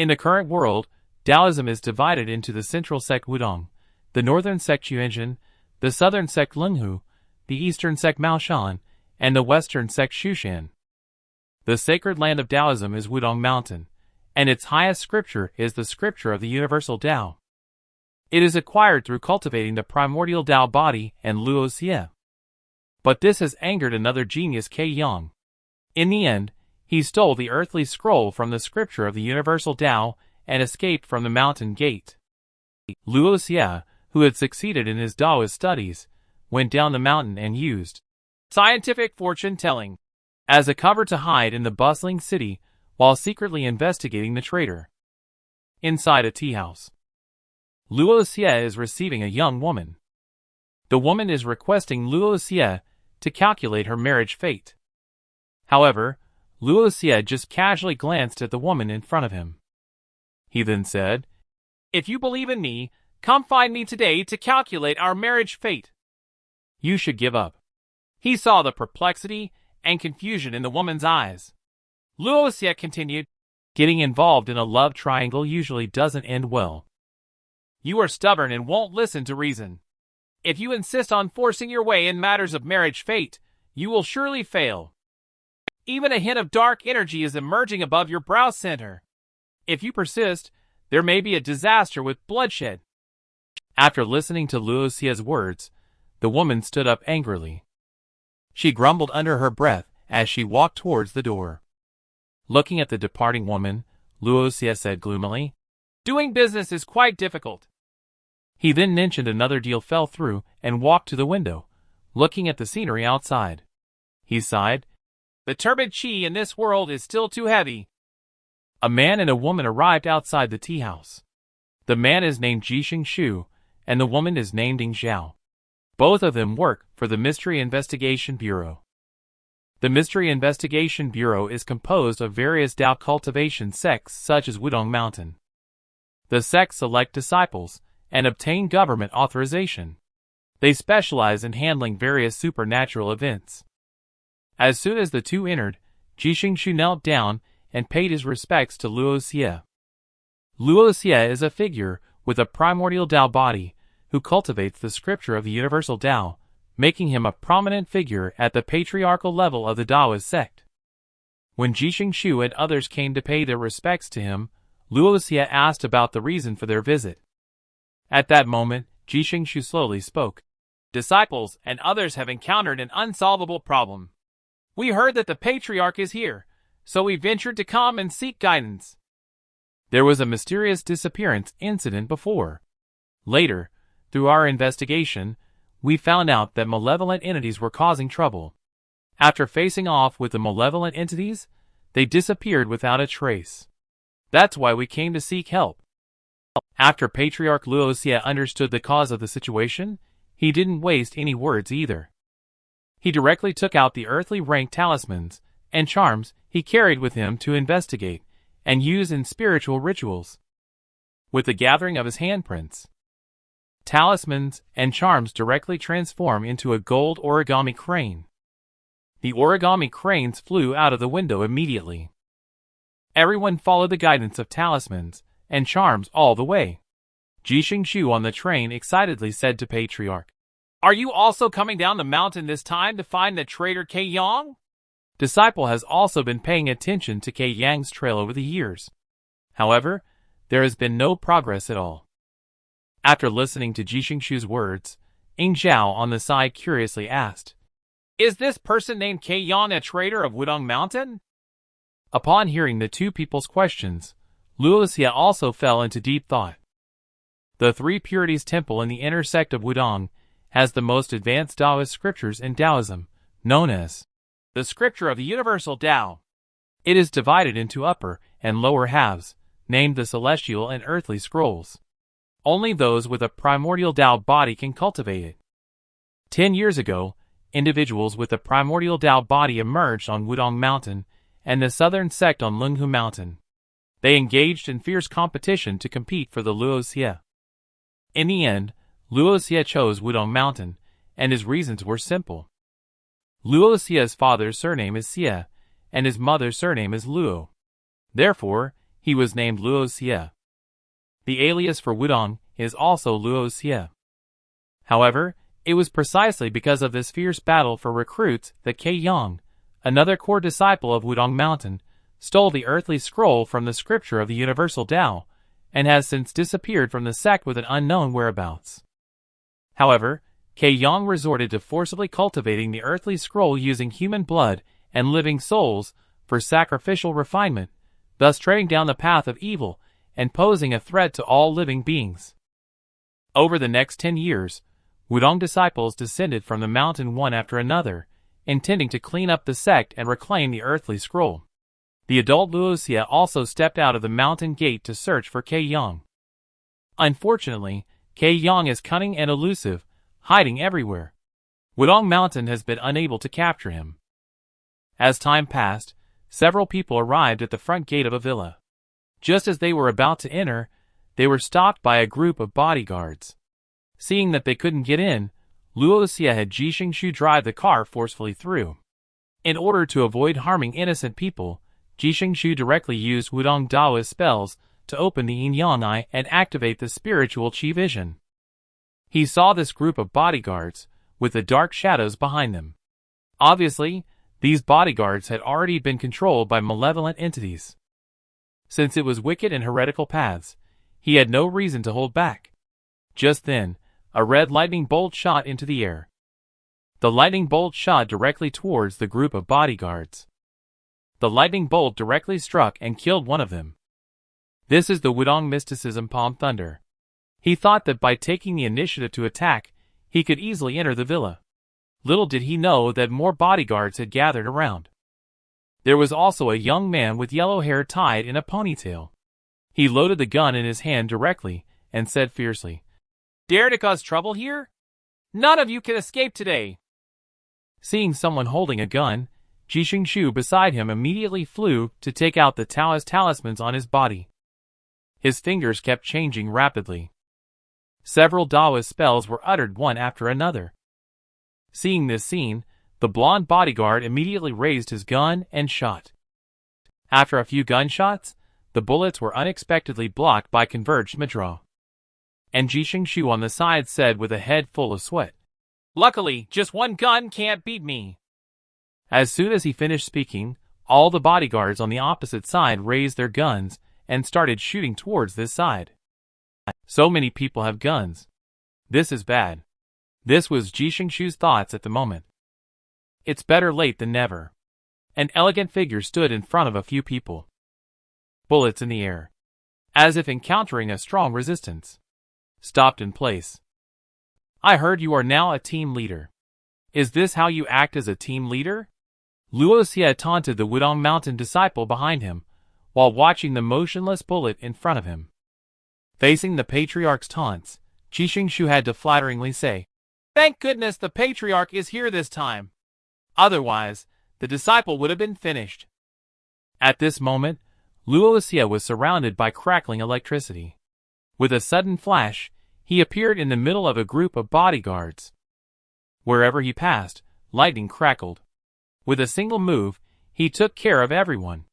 In the current world, Taoism is divided into the central sect Wudang, the northern sect Quanzhen, the southern sect Longhu, the eastern sect Maoshan, and the western sect Shushan. The sacred land of Taoism is Wudang Mountain, and its highest scripture is the scripture of the universal Tao. It is acquired through cultivating the primordial Tao body and Luo Xie. But this has angered another genius, Ke Yang. In the end, he stole the earthly scroll from the scripture of the universal Tao and escaped from the mountain gate. Luo Xie, who had succeeded in his Taoist studies, went down the mountain and used scientific fortune-telling as a cover to hide in the bustling city while secretly investigating the traitor. Inside a tea house, Luo Xie is receiving a young woman. The woman is requesting Luo Xie to calculate her marriage fate. However, Luo Xie just casually glanced at the woman in front of him. He then said, "If you believe in me, come find me today to calculate our marriage fate. You should give up." He saw the perplexity and confusion in the woman's eyes. Luo Xie continued, "Getting involved in a love triangle usually doesn't end well. You are stubborn and won't listen to reason. If you insist on forcing your way in matters of marriage fate, you will surely fail. Even a hint of dark energy is emerging above your brow center. If you persist, there may be a disaster with bloodshed." After listening to Luo Xie's words, the woman stood up angrily. She grumbled under her breath as she walked towards the door. Looking at the departing woman, Luo Xie said gloomily, "Doing business is quite difficult." He then mentioned another deal fell through and walked to the window, looking at the scenery outside. He sighed, "The turbid qi in this world is still too heavy." A man and a woman arrived outside the tea house. The man is named Jixing Shu, and the woman is named Ying Xiao. Both of them work for the Mystery Investigation Bureau. The Mystery Investigation Bureau is composed of various Tao cultivation sects such as Wudang Mountain. The sects select disciples and obtain government authorization. They specialize in handling various supernatural events. As soon as the two entered, Jixing Shu knelt down and paid his respects to Luo Xie. Luo Xie is a figure with a primordial Tao body who cultivates the scripture of the universal Tao, making him a prominent figure at the patriarchal level of the Daoist sect. When Jixing Shu and others came to pay their respects to him, Luo Xie asked about the reason for their visit. At that moment, Jixing Shu slowly spoke. "Disciples and others have encountered an unsolvable problem. We heard that the Patriarch is here, so we ventured to come and seek guidance." There was a mysterious disappearance incident before. Later, through our investigation, we found out that malevolent entities were causing trouble. After facing off with the malevolent entities, they disappeared without a trace. That's why we came to seek help. After Patriarch Luo Xie understood the cause of the situation, he didn't waste any words either. He directly took out the earthly rank talismans and charms he carried with him to investigate and use in spiritual rituals. With the gathering of his handprints, talismans and charms directly transform into a gold origami crane. The origami cranes flew out of the window immediately. Everyone followed the guidance of talismans and charms all the way. Jixing Shu on the train excitedly said to Patriarch, "Are you also coming down the mountain this time to find the traitor Ke Yang?" Disciple has also been paying attention to Ke Yang's trail over the years. However, there has been no progress at all. After listening to Jixing Shu's words, Ying Xiao on the side curiously asked, "Is this person named Ke Yang a traitor of Wudang Mountain?" Upon hearing the two people's questions, Luo Xie also fell into deep thought. The Three Purities Temple in the inner sect of Wudang has the most advanced Taoist scriptures in Taoism, known as the Scripture of the Universal Tao. It is divided into upper and lower halves, named the Celestial and Earthly Scrolls. Only those with a primordial Tao body can cultivate it. 10 years ago, individuals with a primordial Tao body emerged on Wudang Mountain and the southern sect on Longhu Mountain. They engaged in fierce competition to compete for the Luo Xie. In the end, Luo Xie chose Wudang Mountain, and his reasons were simple. Luo Xie's father's surname is Xie, and his mother's surname is Luo. Therefore, he was named Luo Xie. The alias for Wudang is also Luo Xie. However, it was precisely because of this fierce battle for recruits that Ke Yang, another core disciple of Wudang Mountain, stole the earthly scroll from the scripture of the universal Tao, and has since disappeared from the sect with an unknown whereabouts. However, Ke Yang resorted to forcibly cultivating the earthly scroll using human blood and living souls for sacrificial refinement, thus treading down the path of evil and posing a threat to all living beings. Over the next 10 years, Wudang disciples descended from the mountain one after another, intending to clean up the sect and reclaim the earthly scroll. The adult Luo Xie also stepped out of the mountain gate to search for Ke Yang. Unfortunately, Ke Yang is cunning and elusive, hiding everywhere. Wudang Mountain has been unable to capture him. As time passed, several people arrived at the front gate of a villa. Just as they were about to enter, they were stopped by a group of bodyguards. Seeing that they couldn't get in, Luo Xie had Ji Xingzou drive the car forcefully through. In order to avoid harming innocent people, Ji Xingzou directly used Wudang Daoist spells to open the yin-yang eye and activate the spiritual Qi vision. He saw this group of bodyguards, with the dark shadows behind them. Obviously, these bodyguards had already been controlled by malevolent entities. Since it was wicked and heretical paths, he had no reason to hold back. Just then, a red lightning bolt shot into the air. The lightning bolt shot directly towards the group of bodyguards. The lightning bolt directly struck and killed one of them. This is the Wudang mysticism Palm Thunder. He thought that by taking the initiative to attack, he could easily enter the villa. Little did he know that more bodyguards had gathered around. There was also a young man with yellow hair tied in a ponytail. He loaded the gun in his hand directly and said fiercely, "Dare to cause trouble here? None of you can escape today." Seeing someone holding a gun, Ji Xingzou beside him immediately flew to take out the Taoist talismans on his body. His fingers kept changing rapidly. Several Daoist spells were uttered one after another. Seeing this scene, the blonde bodyguard immediately raised his gun and shot. After a few gunshots, the bullets were unexpectedly blocked by converged midraw. And Ji Xingzou on the side said with a head full of sweat, "Luckily, just one gun can't beat me." As soon as he finished speaking, all the bodyguards on the opposite side raised their guns and started shooting towards this side. So many people have guns. This is bad. This was Ji Xingzou's thoughts at the moment. It's better late than never. An elegant figure stood in front of a few people. Bullets in the air. As if encountering a strong resistance. Stopped in place. "I heard you are now a team leader. Is this how you act as a team leader?" Luo Xie taunted the Wudang Mountain disciple behind him, while watching the motionless bullet in front of him. Facing the Patriarch's taunts, Ji Xingzou had to flatteringly say, "Thank goodness the Patriarch is here this time. Otherwise, the disciple would have been finished." At this moment, Luo Xie was surrounded by crackling electricity. With a sudden flash, he appeared in the middle of a group of bodyguards. Wherever he passed, lightning crackled. With a single move, he took care of everyone.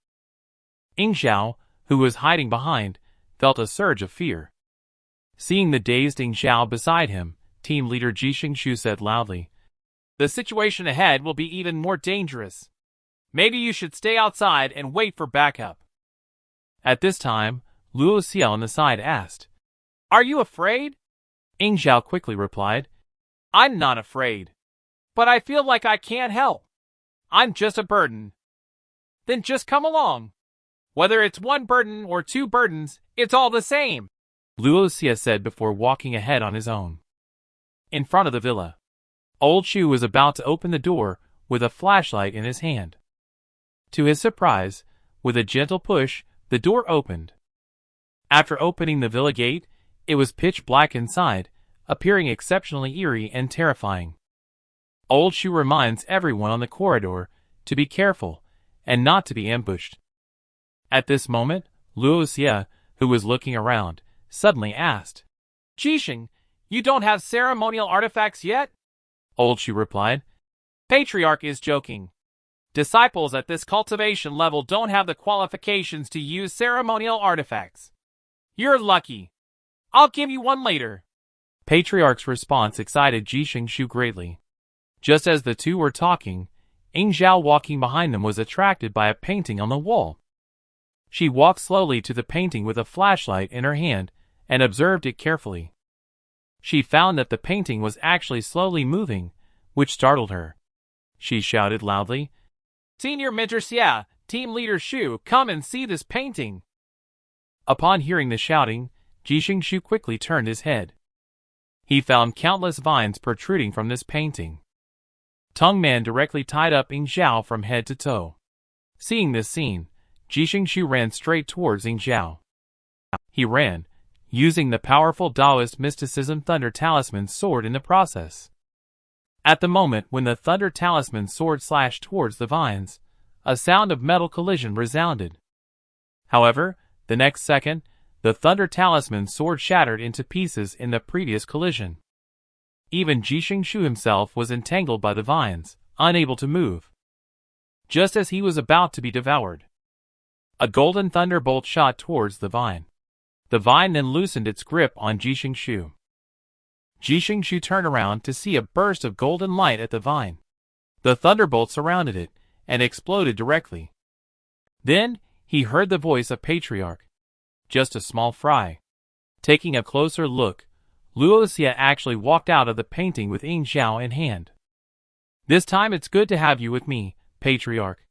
Ying Xiao, who was hiding behind, felt a surge of fear. Seeing the dazed Ying Xiao beside him, team leader Ji Xingzou said loudly, "The situation ahead will be even more dangerous. Maybe you should stay outside and wait for backup." At this time, Luo Xie on the side asked, "Are you afraid?" Ying Xiao quickly replied, "I'm not afraid. But I feel like I can't help. I'm just a burden." "Then just come along. Whether it's one burden or two burdens, it's all the same," Luo Xie said before walking ahead on his own. In front of the villa, Old Shu was about to open the door with a flashlight in his hand. To his surprise, with a gentle push, the door opened. After opening the villa gate, it was pitch black inside, appearing exceptionally eerie and terrifying. Old Shu reminds everyone on the corridor to be careful and not to be ambushed. At this moment, Luo Xie, who was looking around, suddenly asked, "Jixing, you don't have ceremonial artifacts yet?" Old Shu replied, "Patriarch is joking. Disciples at this cultivation level don't have the qualifications to use ceremonial artifacts. You're lucky. I'll give you one later. Patriarch's response excited Jixing greatly. Just as the two were talking, Ying Zhao walking behind them was attracted by a painting on the wall. She walked slowly to the painting with a flashlight in her hand and observed it carefully. She found that the painting was actually slowly moving, which startled her. She shouted loudly, "Senior Mentor Xie, Team Leader Shu, come and see this painting!" Upon hearing the shouting, Jixing quickly turned his head. He found countless vines protruding from this painting. Tung Man directly tied up Ying Zhao from head to toe. Seeing this scene, Jixing ran straight towards Ying Zhao. He ran, using the powerful Daoist mysticism Thunder Talisman sword in the process. At the moment when the Thunder Talisman sword slashed towards the vines, a sound of metal collision resounded. However, the next second, the Thunder Talisman sword shattered into pieces in the previous collision. Even Jixing himself was entangled by the vines, unable to move. Just as he was about to be devoured, a golden thunderbolt shot towards the vine. The vine then loosened its grip on Jixing. Jixing turned around to see a burst of golden light at the vine. The thunderbolt surrounded it and exploded directly. Then, he heard the voice of Patriarch. Just a small fry. Taking a closer look, Luo Xie actually walked out of the painting with Ying Zhao in hand. "This time it's good to have you with me, Patriarch."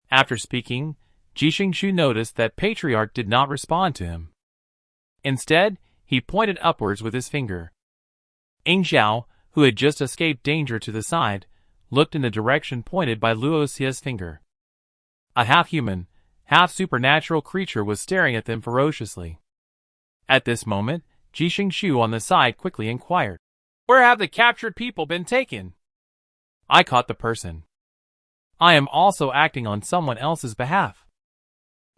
After speaking, Jixing noticed that Patriarch did not respond to him. Instead, he pointed upwards with his finger. Ying Zhao, who had just escaped danger to the side, looked in the direction pointed by Luo Xie's finger. A half-human, half-supernatural creature was staring at them ferociously. At this moment, Jixing on the side quickly inquired, "Where have the captured people been taken?" "I caught the person. I am also acting on someone else's behalf.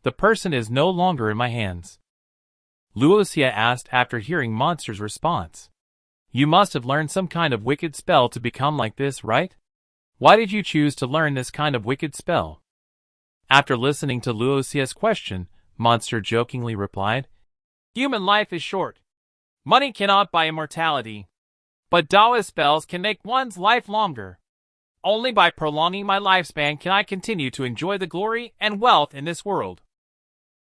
The person is no longer in my hands." Luo Xie asked after hearing Monster's response. "You must have learned some kind of wicked spell to become like this, right? Why did you choose to learn this kind of wicked spell?" After listening to Luo Xie's question, Monster jokingly replied, "Human life is short. Money cannot buy immortality. But Daoist spells can make one's life longer. Only by prolonging my lifespan can I continue to enjoy the glory and wealth in this world."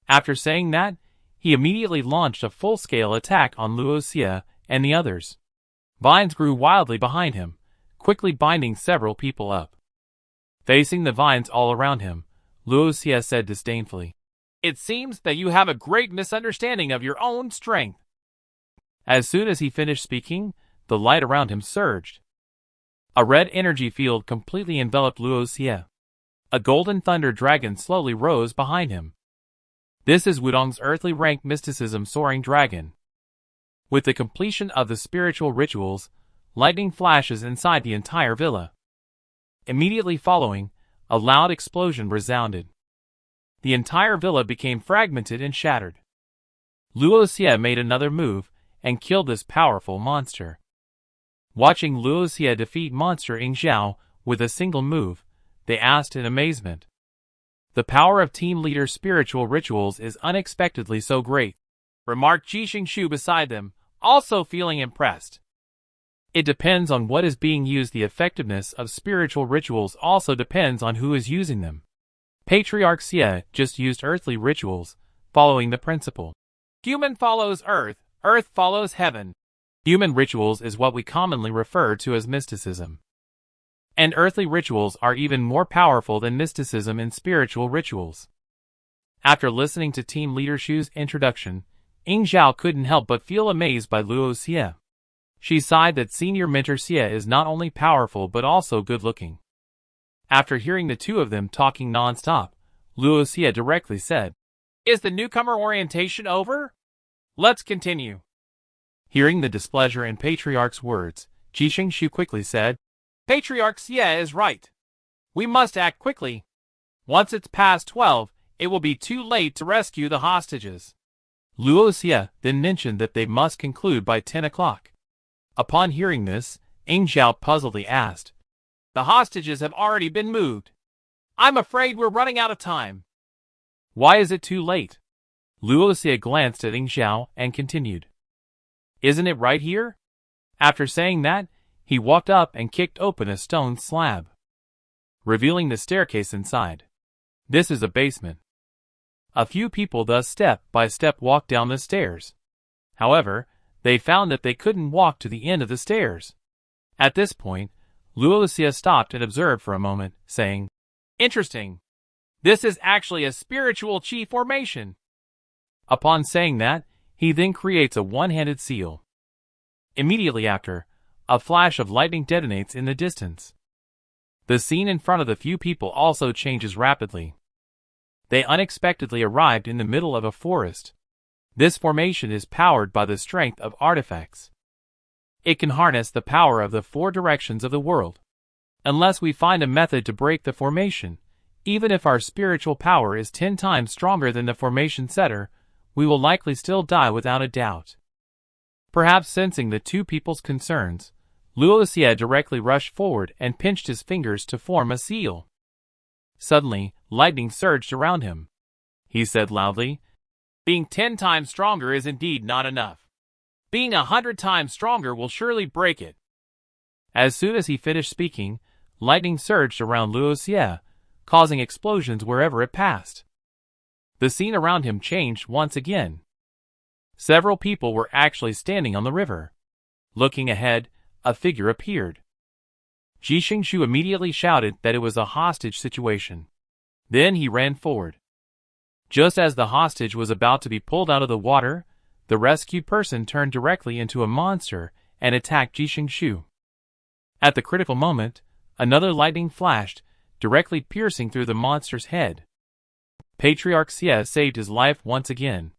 After saying that, he immediately launched a full-scale attack on Luo Xie and the others. Vines grew wildly behind him, quickly binding several people up. Facing the vines all around him, Luo Xie said disdainfully, "It seems that you have a great misunderstanding of your own strength." As soon as he finished speaking, the light around him surged. A red energy field completely enveloped Luo Xie. A golden thunder dragon slowly rose behind him. This is Wudang's earthly rank mysticism soaring dragon. With the completion of the spiritual rituals, lightning flashes inside the entire villa. Immediately following, a loud explosion resounded. The entire villa became fragmented and shattered. Luo Xie made another move and killed this powerful monster. Watching Luo Xie defeat monster Ying Zhao with a single move, they asked in amazement. "The power of team leader spiritual rituals is unexpectedly so great," remarked Jixing beside them, also feeling impressed. "It depends on what is being used. The effectiveness of spiritual rituals also depends on who is using them. Patriarch Xie just used earthly rituals, following the principle, human follows earth, earth follows heaven. Human rituals is what we commonly refer to as mysticism. And earthly rituals are even more powerful than mysticism and spiritual rituals." After listening to Team Leader Shu's introduction, Ying Zhao couldn't help but feel amazed by Luo Xie. She sighed that Senior Mentor Xie is not only powerful but also good-looking. After hearing the two of them talking non-stop, Luo Xie directly said, "Is the newcomer orientation over? Let's continue." Hearing the displeasure in Patriarch's words, Jixing quickly said, "Patriarch Xie is right. We must act quickly. Once it's past 12, it will be too late to rescue the hostages." Luo Xie then mentioned that they must conclude by 10 o'clock. Upon hearing this, Ying Zhao puzzledly asked, "The hostages have already been moved. I'm afraid we're running out of time. Why is it too late? Luo Xie glanced at Ying Xiao and continued. Isn't it right here? After saying that, he walked up and kicked open a stone slab, revealing the staircase inside. This is a basement. A few people thus step by step walked down the stairs. However, they found that they couldn't walk to the end of the stairs. At this point, Luo Xie stopped and observed for a moment, saying, Interesting. This is actually a spiritual chi formation. Upon saying that, he then creates a one-handed seal. Immediately after, a flash of lightning detonates in the distance. The scene in front of the few people also changes rapidly. They unexpectedly arrived in the middle of a forest. This formation is powered by the strength of artifacts. It can harness the power of the four directions of the world. Unless we find a method to break the formation, even if our spiritual power is 10 times stronger than the formation setter, we will likely still die without a doubt. Perhaps sensing the two people's concerns, Luo Xie directly rushed forward and pinched his fingers to form a seal. Suddenly, lightning surged around him. He said loudly, Being 10 times stronger is indeed not enough. Being 100 times stronger will surely break it. As soon as he finished speaking, lightning surged around Luo Xie, causing explosions wherever it passed. The scene around him changed once again. Several people were actually standing on the river. Looking ahead, a figure appeared. Xingzou immediately shouted that it was a hostage situation. Then he ran forward. Just as the hostage was about to be pulled out of the water, the rescued person turned directly into a monster and attacked Xingzou. At the critical moment, another lightning flashed, directly piercing through the monster's head. Patriarch Xie saved his life once again.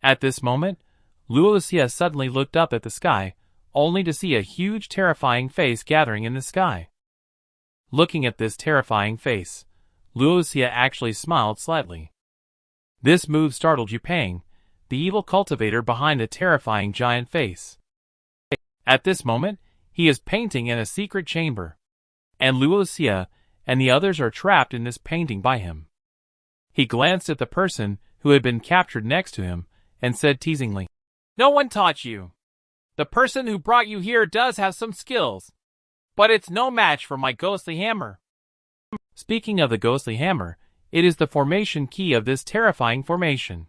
At this moment, Luo Xie suddenly looked up at the sky, only to see a huge terrifying face gathering in the sky. Looking at this terrifying face, Luo Xie actually smiled slightly. This move startled Yupeng, the evil cultivator behind the terrifying giant face. At this moment, he is painting in a secret chamber, and Luo Xie and the others are trapped in this painting by him. He glanced at the person who had been captured next to him and said teasingly, No one taught you. The person who brought you here does have some skills, but it's no match for my ghostly hammer. Speaking of the ghostly hammer, it is the formation key of this terrifying formation.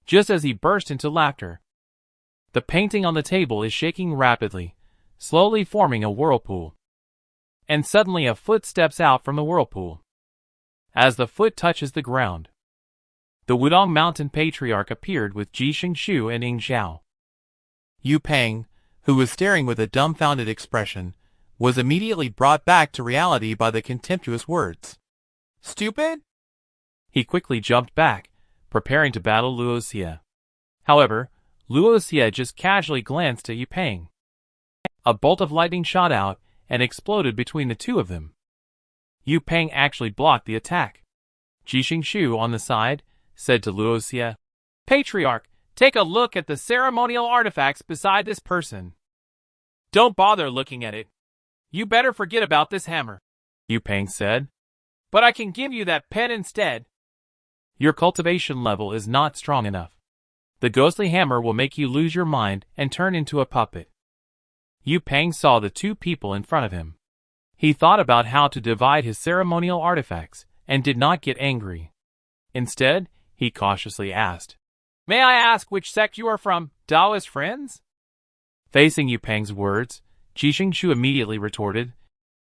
Just as he burst into laughter, the painting on the table is shaking rapidly, slowly forming a whirlpool. And suddenly a foot steps out from the whirlpool. As the foot touches the ground, the Wudang Mountain Patriarch appeared with Xingzou and Ying Xiao. Yupeng, who was staring with a dumbfounded expression, was immediately brought back to reality by the contemptuous words. Stupid? He quickly jumped back, preparing to battle Luo Xie. However, Luo Xie just casually glanced at Yupeng. A bolt of lightning shot out and exploded between the two of them. Yupeng actually blocked the attack. Xingzou, on the side, said to Luo Xie, Patriarch, take a look at the ceremonial artifacts beside this person. Don't bother looking at it. You better forget about this hammer, Yupeng said. But I can give you that pen instead. Your cultivation level is not strong enough. The ghostly hammer will make you lose your mind and turn into a puppet. Yupeng saw the two people in front of him. He thought about how to divide his ceremonial artifacts and did not get angry. Instead, he cautiously asked, May I ask which sect you are from, Daoist friends? Facing Yupeng's words, Xingzou immediately retorted,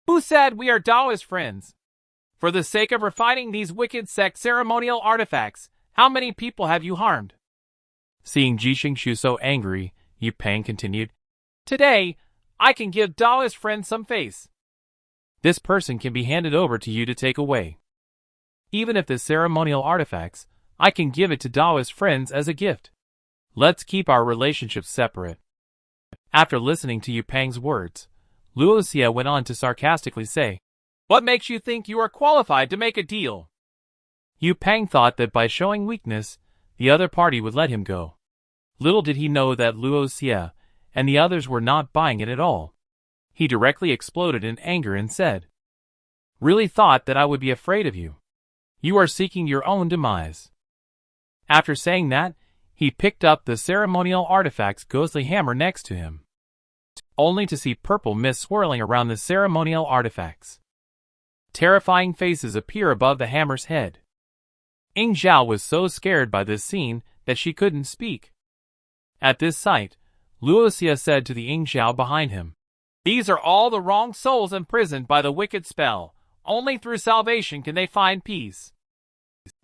Who said we are Daoist friends? For the sake of refining these wicked sect ceremonial artifacts, how many people have you harmed? Seeing Xingzou so angry, Yupeng continued, Today, I can give Daoist friends some face. This person can be handed over to you to take away. Even if the ceremonial artifacts, I can give it to Daoist friends as a gift. Let's keep our relationships separate. After listening to Yupeng's words, Luo Xie went on to sarcastically say, What makes you think you are qualified to make a deal? Yupeng thought that by showing weakness, the other party would let him go. Little did he know that Luo Xie and the others were not buying it at all. He directly exploded in anger and said, Really thought that I would be afraid of you. You are seeking your own demise. After saying that, he picked up the ceremonial artifact's ghostly hammer next to him, only to see purple mist swirling around the ceremonial artifacts. Terrifying faces appear above the hammer's head. Ying Zhao was so scared by this scene that she couldn't speak. At this sight, Luo Xie said to the Ying Zhao behind him, "These are all the wrong souls imprisoned by the wicked spell. Only through salvation can they find peace."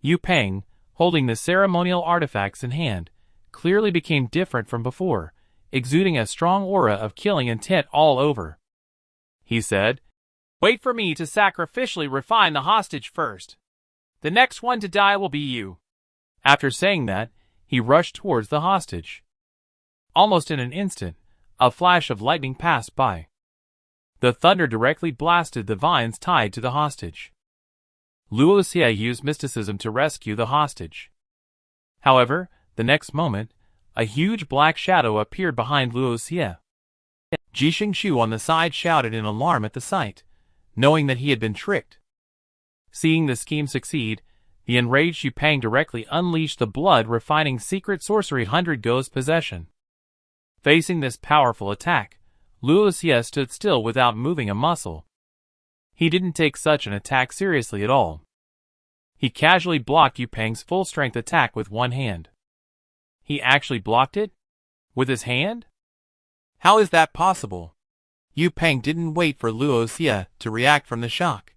Yu Peng, holding the ceremonial artifacts in hand, clearly became different from before, exuding a strong aura of killing intent all over. He said, "Wait for me to sacrificially refine the hostage first. The next one to die will be you." After saying that, he rushed towards the hostage. Almost in an instant, a flash of lightning passed by. The thunder directly blasted the vines tied to the hostage. Luo Xie used mysticism to rescue the hostage. However, the next moment, a huge black shadow appeared behind Luo Xie. Jixing Shu on the side shouted in alarm at the sight, knowing that he had been tricked. Seeing the scheme succeed, the enraged Yu Peng directly unleashed the blood-refining secret sorcery 100 Ghost Possession. Facing this powerful attack, Luo Xie stood still without moving a muscle. He didn't take such an attack seriously at all. He casually blocked Yu Peng's full-strength attack with one hand. He actually blocked it? With his hand? How is that possible? Yu Peng didn't wait for Luo Xie to react from the shock.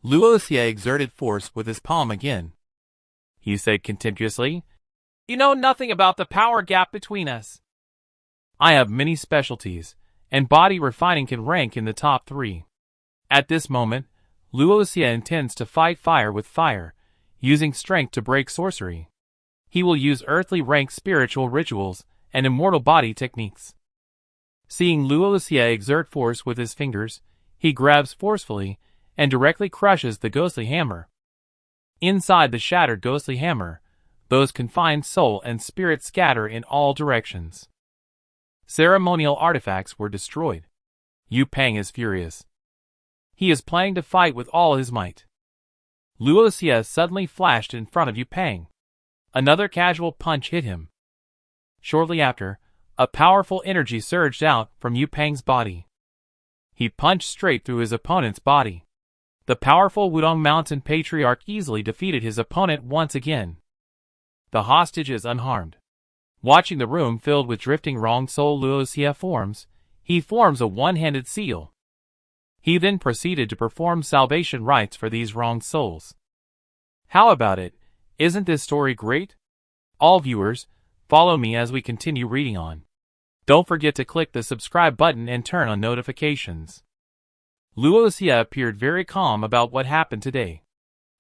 Luo Xie exerted force with his palm again. He said contemptuously, "You know nothing about the power gap between us. I have many specialties, and body refining can rank in the top 3. At this moment, Luo Xie intends to fight fire with fire, using strength to break sorcery. He will use earthly rank spiritual rituals and immortal body techniques." Seeing Luo Xie exert force with his fingers, he grabs forcefully and directly crushes the ghostly hammer. Inside the shattered ghostly hammer, those confined soul and spirit scatter in all directions. Ceremonial artifacts were destroyed. Yu Peng is furious. He is planning to fight with all his might. Luo Xie suddenly flashed in front of Yu Peng. Another casual punch hit him. Shortly after, a powerful energy surged out from Yu Peng's body. He punched straight through his opponent's body. The powerful Wudang Mountain Patriarch easily defeated his opponent once again. The hostage is unharmed. Watching the room filled with drifting wrong soul Luo Xie forms, he forms a one-handed seal. He then proceeded to perform salvation rites for these wronged souls. How about it? Isn't this story great? All viewers, follow me as we continue reading on. Don't forget to click the subscribe button and turn on notifications. Luo Xie appeared very calm about what happened today,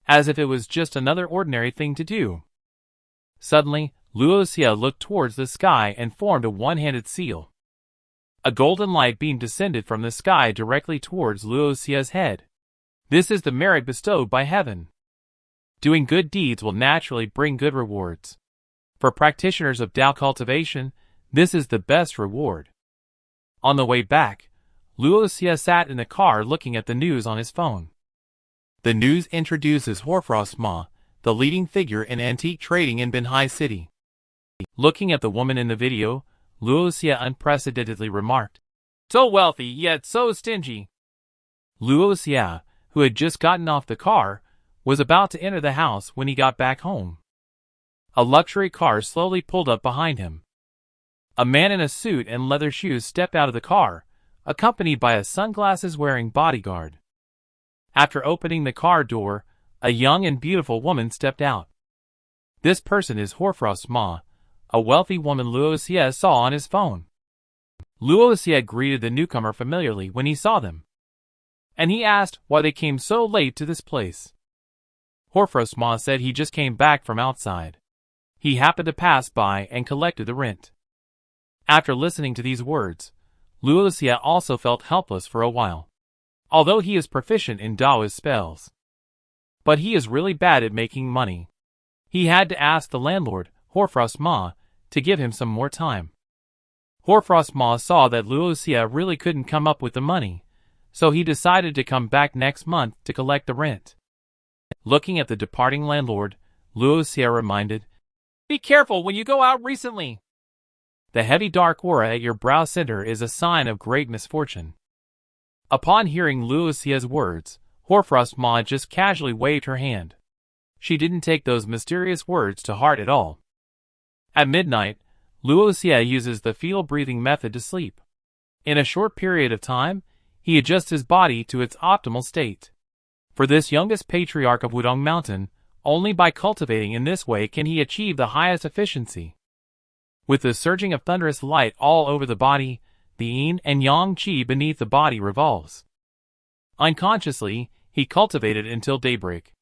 as if it was just another ordinary thing to do. Suddenly, Luo Xie looked towards the sky and formed a one-handed seal. A golden light beam descended from the sky directly towards Luo Xie's head. This is the merit bestowed by heaven. Doing good deeds will naturally bring good rewards. For practitioners of Dao cultivation, this is the best reward. On the way back, Luo Xie sat in the car looking at the news on his phone. The news introduces Hoarfrost Ma, the leading figure in antique trading in Binhai City. Looking at the woman in the video, Luo Xie unprecedentedly remarked, "So wealthy, yet so stingy." Luo Xie, who had just gotten off the car, was about to enter the house when he got back home. A luxury car slowly pulled up behind him. A man in a suit and leather shoes stepped out of the car, accompanied by a sunglasses-wearing bodyguard. After opening the car door, a young and beautiful woman stepped out. This person is Hoarfrost Ma, a wealthy woman Luo Xie saw on his phone. Luo Xie greeted the newcomer familiarly when he saw them, and he asked why they came so late to this place. Hoarfrost Ma said he just came back from outside. He happened to pass by and collected the rent. After listening to these words, Luo Xie also felt helpless for a while. Although he is proficient in Daoist spells, but he is really bad at making money. He had to ask the landlord, Hoarfrost Ma, to give him some more time. Hoarfrost Ma saw that Luo Xie really couldn't come up with the money, so he decided to come back next month to collect the rent. Looking at the departing landlord, Luo Xie reminded, "Be careful when you go out recently. The heavy dark aura at your brow center is a sign of great misfortune." Upon hearing Luo Xie's words, Hoarfrost Ma just casually waved her hand. She didn't take those mysterious words to heart at all. At midnight, Luo Xie uses the fetal breathing method to sleep. In a short period of time, he adjusts his body to its optimal state. For this youngest patriarch of Wudang Mountain, only by cultivating in this way can he achieve the highest efficiency. With the surging of thunderous light all over the body, the yin and yang qi beneath the body revolves. Unconsciously, he cultivated until daybreak.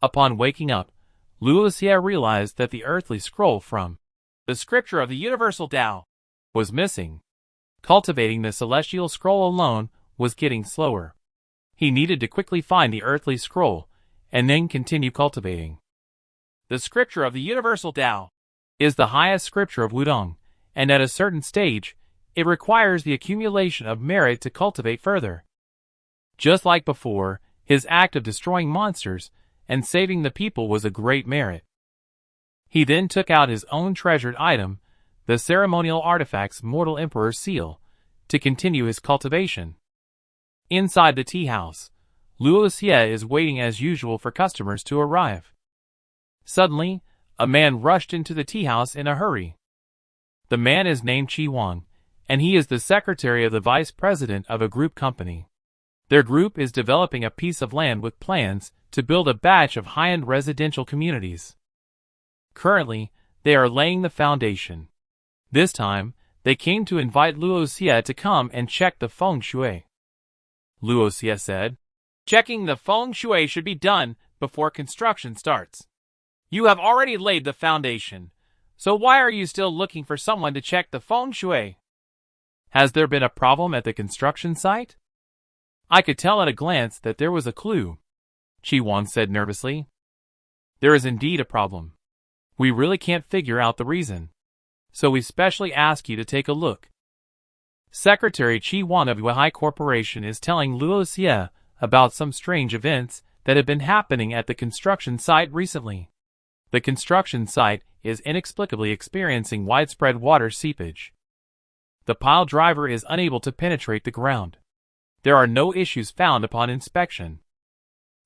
Upon waking up, Luo Xie realized that the earthly scroll from the scripture of the universal Tao was missing. Cultivating the celestial scroll alone was getting slower. He needed to quickly find the earthly scroll, and then continue cultivating. The scripture of the universal Tao is the highest scripture of Wudang, and at a certain stage, it requires the accumulation of merit to cultivate further. Just like before, his act of destroying monsters and saving the people was a great merit. He then took out his own treasured item, the ceremonial artifact's mortal emperor's seal, to continue his cultivation. Inside the tea house, Luo Xie is waiting as usual for customers to arrive. Suddenly, a man rushed into the tea house in a hurry. The man is named Qi Wang, and he is the secretary of the vice president of a group company. Their group is developing a piece of land with plans to build a batch of high-end residential communities. Currently, they are laying the foundation. This time, they came to invite Luo Xie to come and check the feng shui. Luo Xie said, "Checking the feng shui should be done before construction starts. You have already laid the foundation, so why are you still looking for someone to check the feng shui? Has there been a problem at the construction site?" "I could tell at a glance that there was a clue," Qi Wang said nervously. "There is indeed a problem. We really can't figure out the reason. So we specially ask you to take a look." Secretary Qi Wang of Weihai Corporation is telling Luo Xie about some strange events that have been happening at the construction site recently. The construction site is inexplicably experiencing widespread water seepage. The pile driver is unable to penetrate the ground. There are no issues found upon inspection.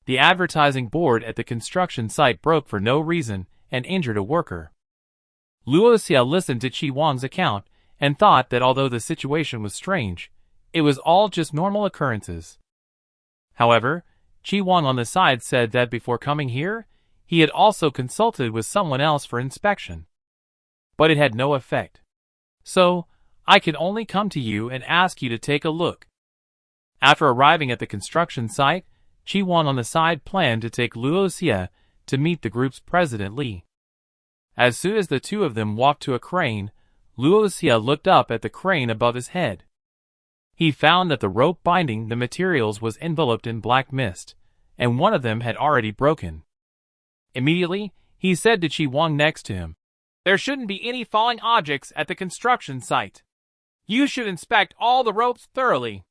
The advertising board at the construction site broke for no reason and injured a worker. Luo Xie listened to Qi Wang's account and thought that although the situation was strange, it was all just normal occurrences. However, Qi Wang on the side said that before coming here, he had also consulted with someone else for inspection. But it had no effect. So, I can only come to you and ask you to take a look. After arriving at the construction site, Qi Wang on the side planned to take Luo Xie to meet the group's president Li. As soon as the two of them walked to a crane, Luo Xie looked up at the crane above his head. He found that the rope binding the materials was enveloped in black mist, and one of them had already broken. Immediately, he said to Qi Wang next to him, "There shouldn't be any falling objects at the construction site. You should inspect all the ropes thoroughly."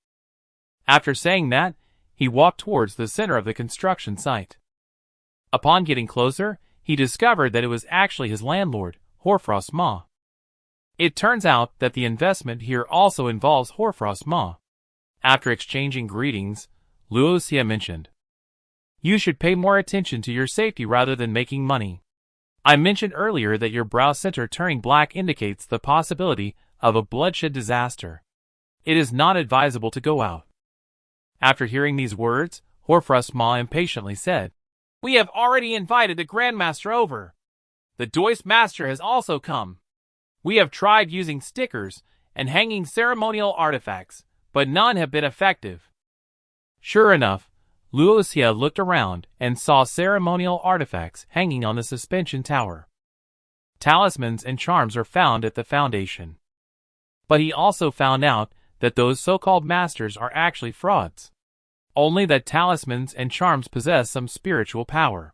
After saying that, he walked towards the center of the construction site. Upon getting closer, he discovered that it was actually his landlord, Hoarfrost Ma. It turns out that the investment here also involves Hoarfrost Ma. After exchanging greetings, Luo Xie mentioned, "You should pay more attention to your safety rather than making money. I mentioned earlier that your brow center turning black indicates the possibility of a bloodshed disaster. It is not advisable to go out." After hearing these words, Hoarfrost Ma impatiently said, "We have already invited the Grandmaster over. The Daoist Master has also come. We have tried using stickers and hanging ceremonial artifacts, but none have been effective." Sure enough, Luo Xie looked around and saw ceremonial artifacts hanging on the suspension tower. Talismans and charms are found at the foundation. But he also found out that those so-called masters are actually frauds. Only that talismans and charms possess some spiritual power.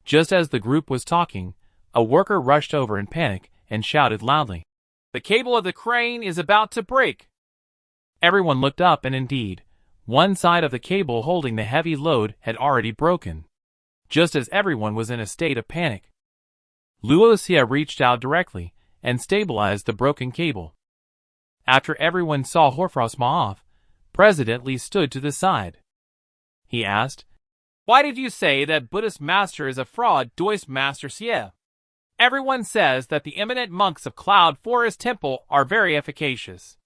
Just as the group was talking, a worker rushed over in panic and shouted loudly, "The cable of the crane is about to break!" Everyone looked up and indeed, One side of the cable holding the heavy load had already broken, just as everyone was in a state of panic. Luo Xie reached out directly and stabilized the broken cable. After everyone saw Horfrost off, President Li stood to the side. He asked, "Why did you say that Buddhist master is a fraud, Daoist master Xie? Everyone says that the eminent monks of Cloud Forest Temple are very efficacious."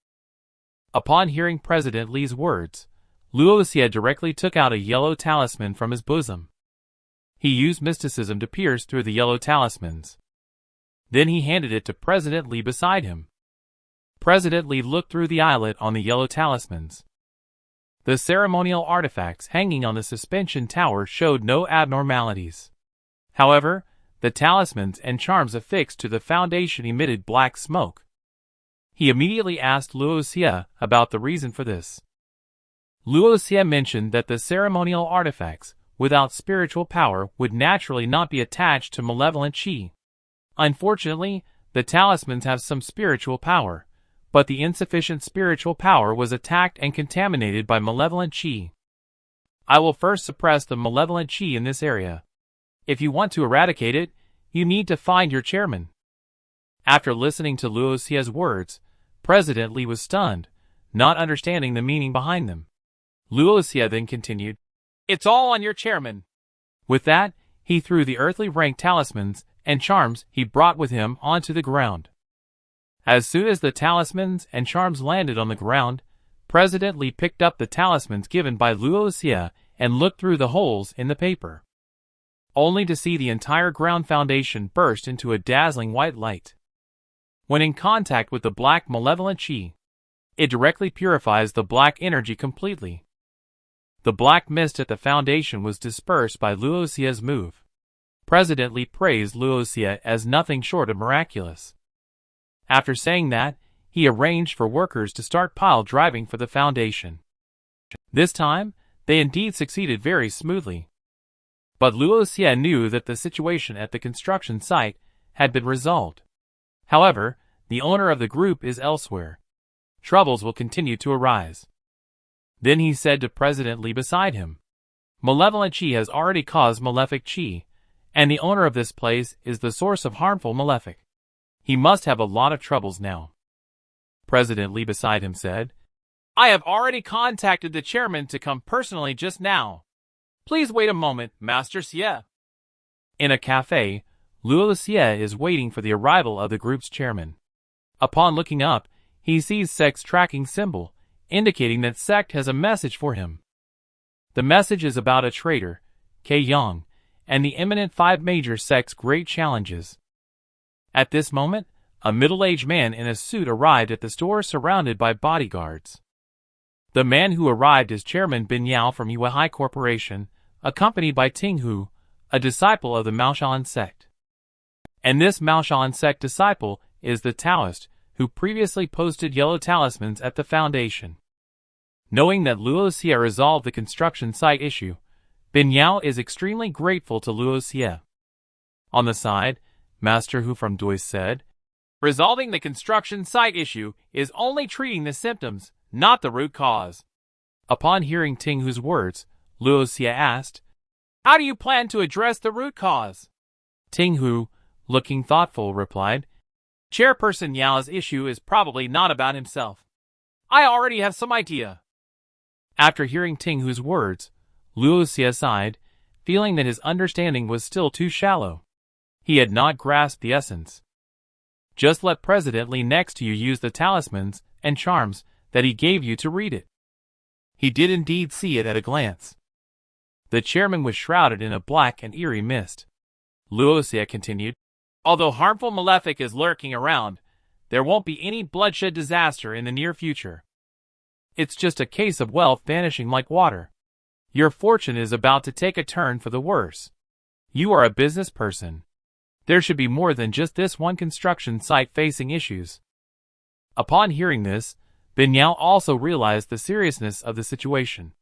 Upon hearing President Li's words, Luo Xie directly took out a yellow talisman from his bosom. He used mysticism to pierce through the yellow talismans. Then he handed it to President Li beside him. President Li looked through the eyelet on the yellow talismans. The ceremonial artifacts hanging on the suspension tower showed no abnormalities. However, the talismans and charms affixed to the foundation emitted black smoke. He immediately asked Luo Xie about the reason for this. Luo Xie mentioned that the ceremonial artifacts, without spiritual power, would naturally not be attached to malevolent qi. Unfortunately, the talismans have some spiritual power, but the insufficient spiritual power was attacked and contaminated by malevolent qi. I will first suppress the malevolent qi in this area. If you want to eradicate it, you need to find your chairman. After listening to Luo Xie's words, President Li was stunned, not understanding the meaning behind them. Luo Xie then continued, "It's all on your chairman." With that, he threw the earthly rank talismans and charms he brought with him onto the ground. As soon as the talismans and charms landed on the ground, President Li picked up the talismans given by Luo Xie and looked through the holes in the paper, only to see the entire ground foundation burst into a dazzling white light. When in contact with the black malevolent qi, it directly purifies the black energy completely. The black mist at the foundation was dispersed by Luo Xie's move. President Li praised Luo Xie as nothing short of miraculous. After saying that, he arranged for workers to start pile driving for the foundation. This time, they indeed succeeded very smoothly. But Luo Xie knew that the situation at the construction site had been resolved. However, the owner of the group is elsewhere. Troubles will continue to arise. Then he said to President Li beside him, "Malevolent qi has already caused malefic qi, and the owner of this place is the source of harmful malefic. He must have a lot of troubles now." President Li beside him said, "I have already contacted the chairman to come personally just now. Please wait a moment, Master Xie." In a cafe, Luo Xie is waiting for the arrival of the group's chairman. Upon looking up, he sees Sect's tracking symbol, indicating that Sect has a message for him. The message is about a traitor, K Yang, and the imminent 5 major sects' great challenges. At this moment, a middle-aged man in a suit arrived at the store surrounded by bodyguards. The man who arrived is Chairman Bin Yao from Yuehai Corporation, accompanied by Tinghu, a disciple of the Maoshan sect. And this Maoshan sect disciple is the Taoist who previously posted yellow talismans at the foundation. Knowing that Luo Xie resolved the construction site issue, Bin Yao is extremely grateful to Luo Xie. On the side, Master Hu from Daoist said, "Resolving the construction site issue is only treating the symptoms, not the root cause." Upon hearing Tinghu's words, Luo Xie asked, "How do you plan to address the root cause?" Tinghu, looking thoughtful, replied, "Chairperson Yao's issue is probably not about himself. I already have some idea." After hearing Tinghu's words, Luo Xie sighed, feeling that his understanding was still too shallow. He had not grasped the essence. Just let President Li next to you use the talismans and charms that he gave you to read it. He did indeed see it at a glance. The chairman was shrouded in a black and eerie mist. Luo Xie continued, "Although harmful malefic is lurking around, there won't be any bloodshed disaster in the near future. It's just a case of wealth vanishing like water. Your fortune is about to take a turn for the worse. You are a business person. There should be more than just this one construction site facing issues." Upon hearing this, Bin Yao also realized the seriousness of the situation.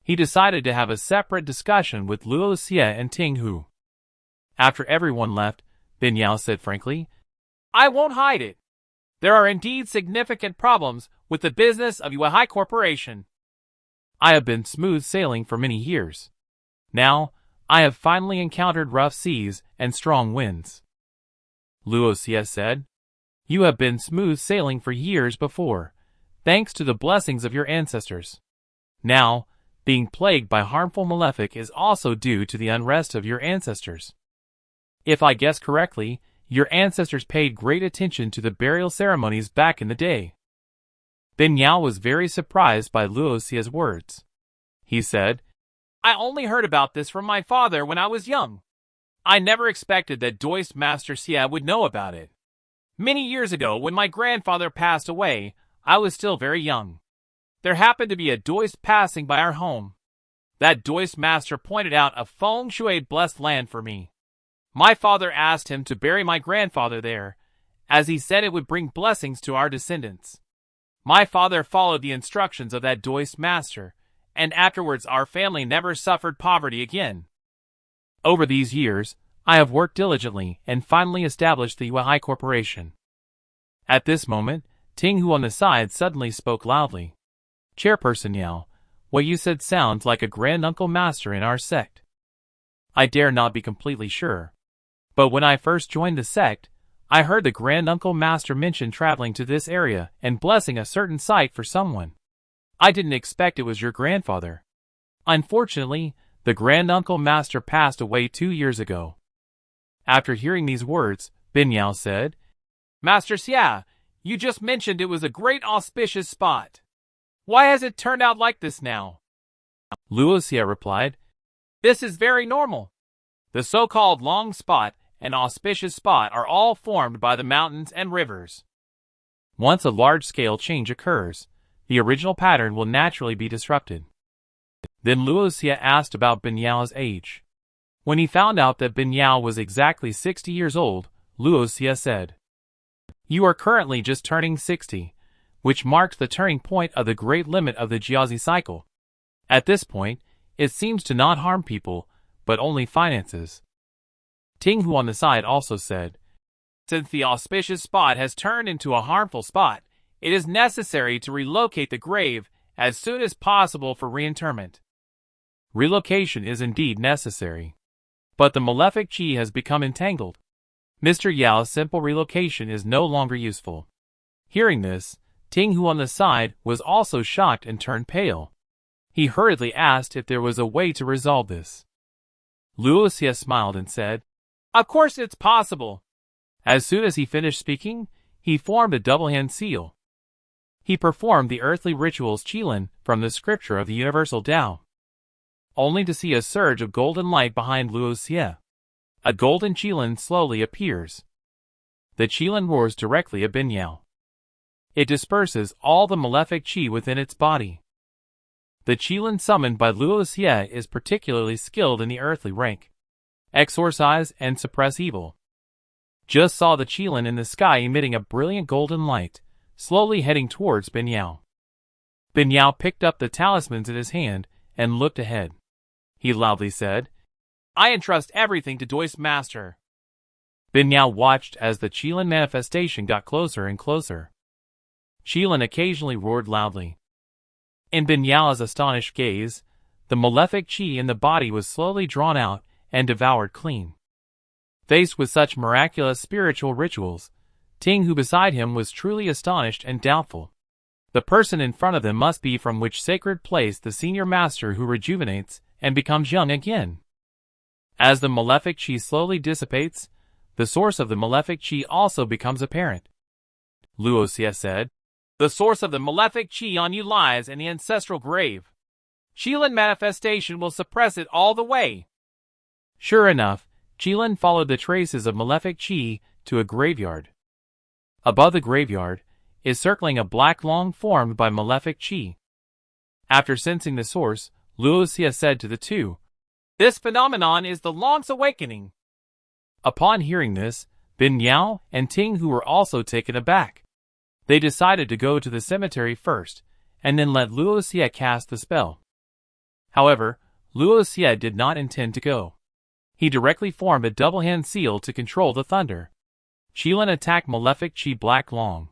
He decided to have a separate discussion with Luo Xie and Tinghu. After everyone left, Bin Yao said frankly, "I won't hide it. There are indeed significant problems with the business of Yuehai Corporation. I have been smooth sailing for many years. Now, I have finally encountered rough seas and strong winds. Luo Xie said, You have been smooth sailing for years before, thanks to the blessings of your ancestors. Now, being plagued by harmful malefic is also due to the unrest of your ancestors. If I guess correctly, your ancestors paid great attention to the burial ceremonies back in the day. Bin Yao was very surprised by Luo Xie's words. He said, I only heard about this from my father when I was young. I never expected that Daoist Master Xie would know about it. Many years ago, when my grandfather passed away, I was still very young. There happened to be a Daoist passing by our home. That Daoist master pointed out a feng shui blessed land for me. My father asked him to bury my grandfather there, as he said it would bring blessings to our descendants. My father followed the instructions of that Daoist master, and afterwards our family never suffered poverty again. Over these years, I have worked diligently and finally established the Yuehai Corporation. At this moment, Ting Hu on the side suddenly spoke loudly. Chairperson Yao, what you said sounds like a grand-uncle master in our sect. I dare not be completely sure. But when I first joined the sect, I heard the grand-uncle master mention traveling to this area and blessing a certain site for someone. I didn't expect it was your grandfather. Unfortunately, the grand-uncle master passed away 2 years ago. After hearing these words, Bin Yao said, Master Xia, you just mentioned it was a great auspicious spot. Why has it turned out like this now? Luo Xie replied, This is very normal. The so-called long spot and auspicious spot are all formed by the mountains and rivers. Once a large-scale change occurs, the original pattern will naturally be disrupted. Then Luo Xie asked about Bin Yao's age. When he found out that Bin Yao was exactly 60 years old, Luo Xie said, You are currently just turning 60. Which marks the turning point of the great limit of the Jiazi cycle. At this point, it seems to not harm people, but only finances. Ting Hu on the side also said, Since the auspicious spot has turned into a harmful spot, it is necessary to relocate the grave as soon as possible for reinterment. Relocation is indeed necessary. But the malefic qi has become entangled. Mr. Yao's simple relocation is no longer useful. Hearing this, Ting Hu on the side was also shocked and turned pale. He hurriedly asked if there was a way to resolve this. Luo Xie smiled and said, Of course it's possible. As soon as he finished speaking, he formed a double-hand seal. He performed the earthly rituals Qilin from the scripture of the universal Tao, only to see a surge of golden light behind Luo Xie. A golden Qilin slowly appears. The Qilin roars directly at Bin Yao. It disperses all the malefic qi within its body. The Qilin summoned by Luo Xie is particularly skilled in the earthly rank. Exorcise and suppress evil. Just saw the Qilin in the sky emitting a brilliant golden light, slowly heading towards Bin Yao. Bin Yao picked up the talismans in his hand and looked ahead. He loudly said, I entrust everything to Daoist Master. Bin Yao watched as the Qilin manifestation got closer and closer. Qilin occasionally roared loudly. In Bin Yao's astonished gaze, the malefic qi in the body was slowly drawn out and devoured clean. Faced with such miraculous spiritual rituals, Ting Hu beside him was truly astonished and doubtful. The person in front of them must be from which sacred place the senior master who rejuvenates and becomes young again. As the malefic qi slowly dissipates, the source of the malefic qi also becomes apparent. Luo Xie said, The source of the malefic qi on you lies in the ancestral grave. Qilin manifestation will suppress it all the way. Sure enough, Qilin followed the traces of malefic qi to a graveyard. Above the graveyard is circling a black long formed by malefic qi. After sensing the source, Luo Xie said to the two, This phenomenon is the Long's awakening. Upon hearing this, Bin Yao and Ting Hu were also taken aback. They decided to go to the cemetery first, and then let Luo Xie cast the spell. However, Luo Xie did not intend to go. He directly formed a double-hand seal to control the thunder. Qilin attacked Malefic Qi Black Long.